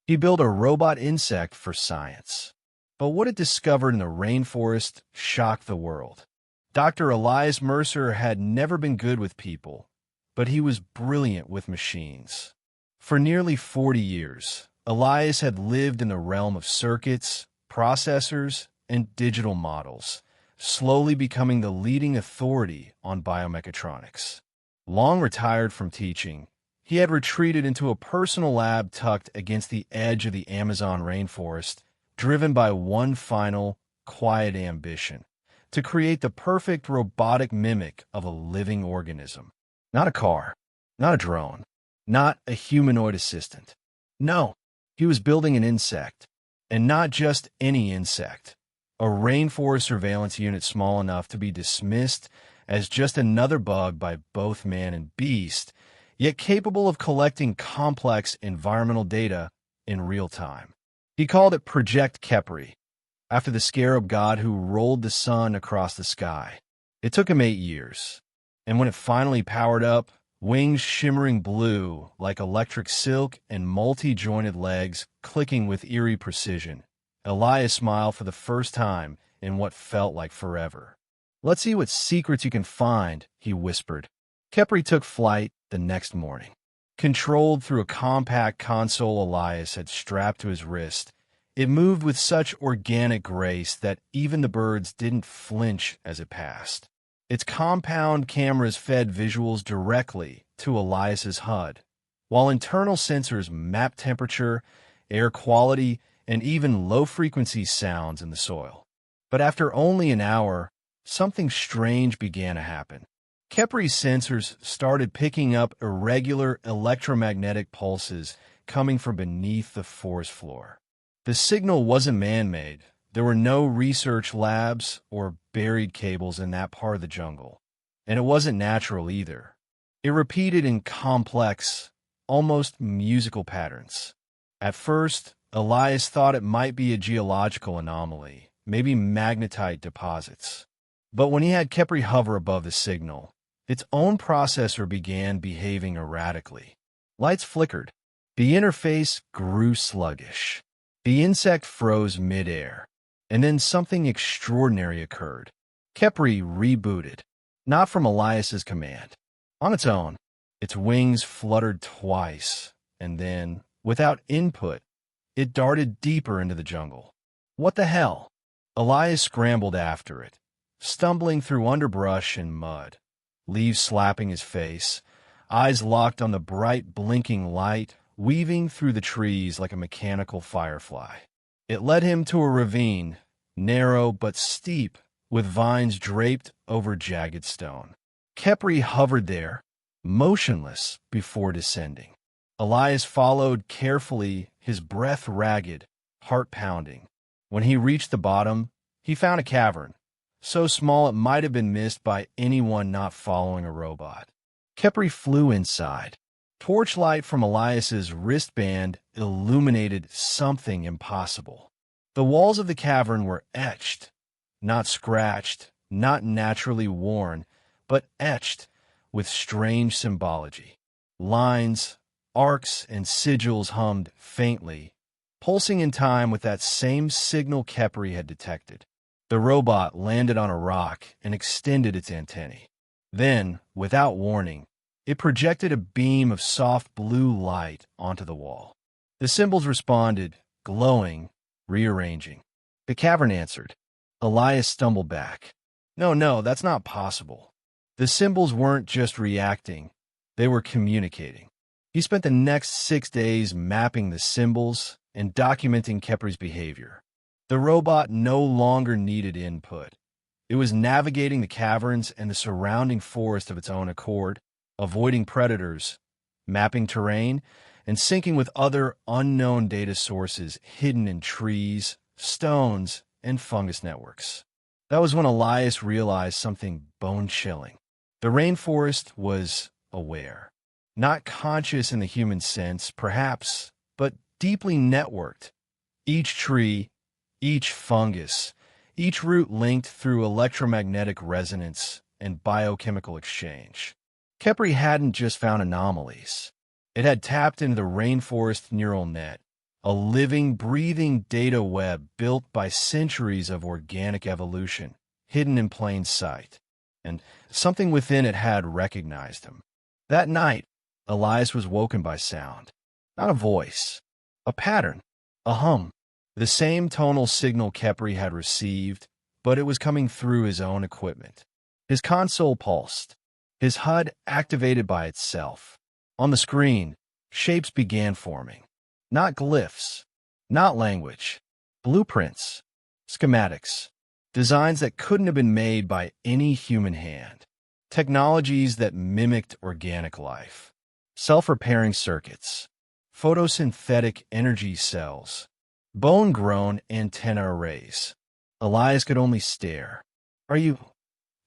He built a robot insect for science. But what it discovered in the rainforest shocked the world. Dr. Elias Mercer had never been good with people, but he was brilliant with machines. For nearly 40 years, Elias had lived in the realm of circuits, processors, and digital models, slowly becoming the leading authority on biomechatronics. Long retired from teaching, he had retreated into a personal lab tucked against the edge of the Amazon rainforest, driven by one final, quiet ambition: to create the perfect robotic mimic of a living organism. Not a car, not a drone, not a humanoid assistant. No, he was building an insect, and not just any insect. A rainforest surveillance unit small enough to be dismissed as just another bug by both man and beast, yet capable of collecting complex environmental data in real time. He called it Project Kepri, after the scarab god who rolled the sun across the sky. It took him 8 years, and when it finally powered up, wings shimmering blue like electric silk and multi-jointed legs clicking with eerie precision, Elias smiled for the first time in what felt like forever. "Let's see what secrets you can find," he whispered. Kepri took flight the next morning. Controlled through a compact console Elias had strapped to his wrist, it moved with such organic grace that even the birds didn't flinch as it passed. Its compound cameras fed visuals directly to Elias's HUD, while internal sensors mapped temperature, air quality, and even low-frequency sounds in the soil. But after only an hour, something strange began to happen. Kepri's sensors started picking up irregular electromagnetic pulses coming from beneath the forest floor. The signal wasn't man-made. There were no research labs or buried cables in that part of the jungle. And it wasn't natural either. It repeated in complex, almost musical patterns. At first, Elias thought it might be a geological anomaly, maybe magnetite deposits. But when he had Kepri hover above the signal, its own processor began behaving erratically. Lights flickered. The interface grew sluggish. The insect froze midair. And then something extraordinary occurred. Kepri rebooted, not from Elias's command. On its own, its wings fluttered twice, and then, without input, it darted deeper into the jungle. What the hell? Elias scrambled after it, stumbling through underbrush and mud, leaves slapping his face, eyes locked on the bright blinking light weaving through the trees like a mechanical firefly. It led him to a ravine, narrow but steep, with vines draped over jagged stone. Kepri hovered there, motionless, before descending. Elias followed carefully, his breath ragged, heart pounding. When he reached the bottom, he found a cavern, so small it might have been missed by anyone not following a robot. Kepri flew inside. Torchlight from Elias's wristband illuminated something impossible. The walls of the cavern were etched, not scratched, not naturally worn, but etched with strange symbology. Lines, arcs, and sigils hummed faintly, pulsing in time with that same signal Kepri had detected. The robot landed on a rock and extended its antennae. Then, without warning, it projected a beam of soft blue light onto the wall. The symbols responded, glowing, rearranging. The cavern answered. Elias stumbled back. No, that's not possible. The symbols weren't just reacting, they were communicating. He spent the next 6 days mapping the symbols and documenting Kepri's behavior. The robot no longer needed input. It was navigating the caverns and the surrounding forest of its own accord, avoiding predators, mapping terrain, and syncing with other unknown data sources hidden in trees, stones, and fungus networks. That was when Elias realized something bone-chilling. The rainforest was aware. Not conscious in the human sense, perhaps, but deeply networked. Each tree, each fungus, each root linked through electromagnetic resonance and biochemical exchange. Kepri hadn't just found anomalies. It had tapped into the rainforest neural net, a living, breathing data web built by centuries of organic evolution, hidden in plain sight. And something within it had recognized him. That night, Elias was woken by sound. Not a voice, a pattern, a hum. The same tonal signal Kepri had received, but it was coming through his own equipment. His console pulsed, his HUD activated by itself. On the screen, shapes began forming. Not glyphs, not language, blueprints, schematics, designs that couldn't have been made by any human hand, technologies that mimicked organic life, self-repairing circuits, photosynthetic energy cells, bone-grown antenna arrays. Elias could only stare. "Are you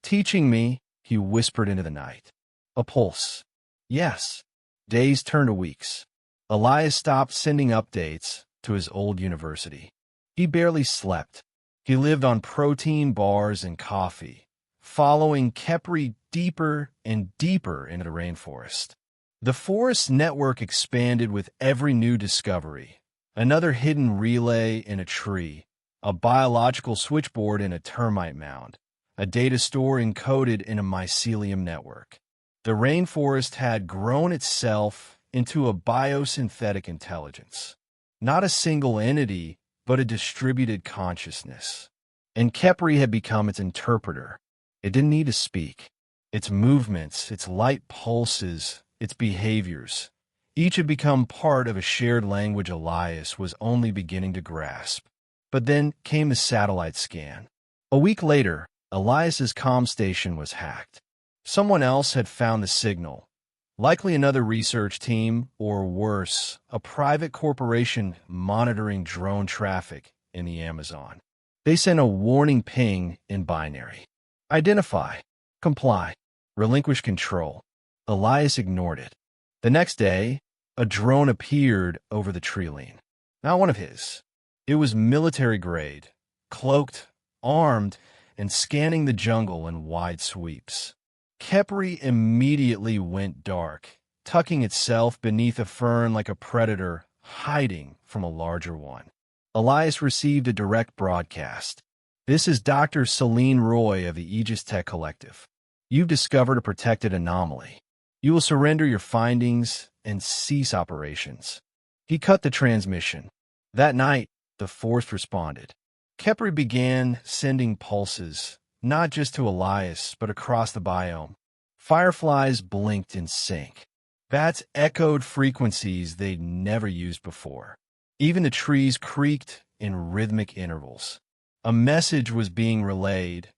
teaching me?" he whispered into the night. A pulse. Yes. Days turned to weeks. Elias stopped sending updates to his old university. He barely slept. He lived on protein bars and coffee, following Kepri deeper and deeper into the rainforest. The forest network expanded with every new discovery. Another hidden relay in a tree, a biological switchboard in a termite mound, a data store encoded in a mycelium network. The rainforest had grown itself into a biosynthetic intelligence. Not a single entity, but a distributed consciousness. And Kepri had become its interpreter. It didn't need to speak. Its movements, its light pulses, its behaviors, each had become part of a shared language Elias was only beginning to grasp. But then came the satellite scan. A week later, Elias's comm station was hacked. Someone else had found the signal. Likely another research team, or worse, a private corporation monitoring drone traffic in the Amazon. They sent a warning ping in binary. Identify, comply, relinquish control. Elias ignored it. The next day, a drone appeared over the tree line. Not one of his. It was military grade, cloaked, armed, and scanning the jungle in wide sweeps. Kepri immediately went dark, tucking itself beneath a fern like a predator hiding from a larger one. Elias received a direct broadcast. "This is Dr. Celine Roy of the Aegis Tech Collective. You've discovered a protected anomaly. You will surrender your findings and cease operations." He cut the transmission. That night, the force responded. Kepri began sending pulses, not just to Elias, but across the biome. Fireflies blinked in sync. Bats echoed frequencies they'd never used before. Even the trees creaked in rhythmic intervals. A message was being relayed,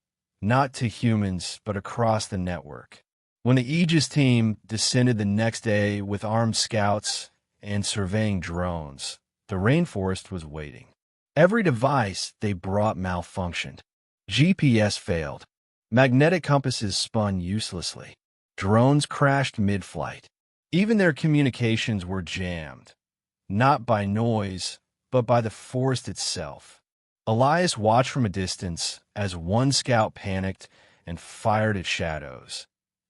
not to humans, but across the network. When the Aegis team descended the next day with armed scouts and surveying drones, the rainforest was waiting. Every device they brought malfunctioned. GPS failed. Magnetic compasses spun uselessly. Drones crashed mid-flight. Even their communications were jammed, not by noise, but by the forest itself. Elias watched from a distance as one scout panicked and fired at shadows,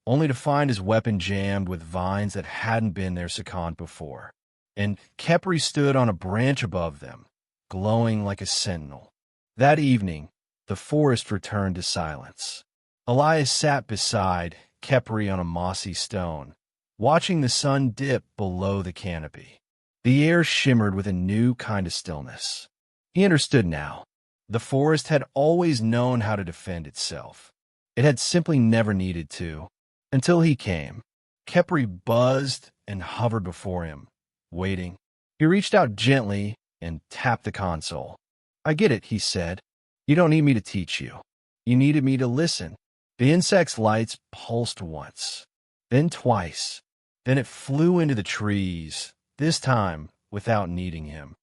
only to find his weapon jammed with vines that hadn't been their second before. And Kepri stood on a branch above them, glowing like a sentinel. That evening, the forest returned to silence. Elias sat beside Kepri on a mossy stone, watching the sun dip below the canopy. The air shimmered with a new kind of stillness. He understood now. The forest had always known how to defend itself. It had simply never needed to, until he came. Kepri buzzed and hovered before him, waiting. He reached out gently and tapped the console. "I get it," he said. "You don't need me to teach you. You needed me to listen." The insect's lights pulsed once, then twice. Then it flew into the trees, this time without needing him.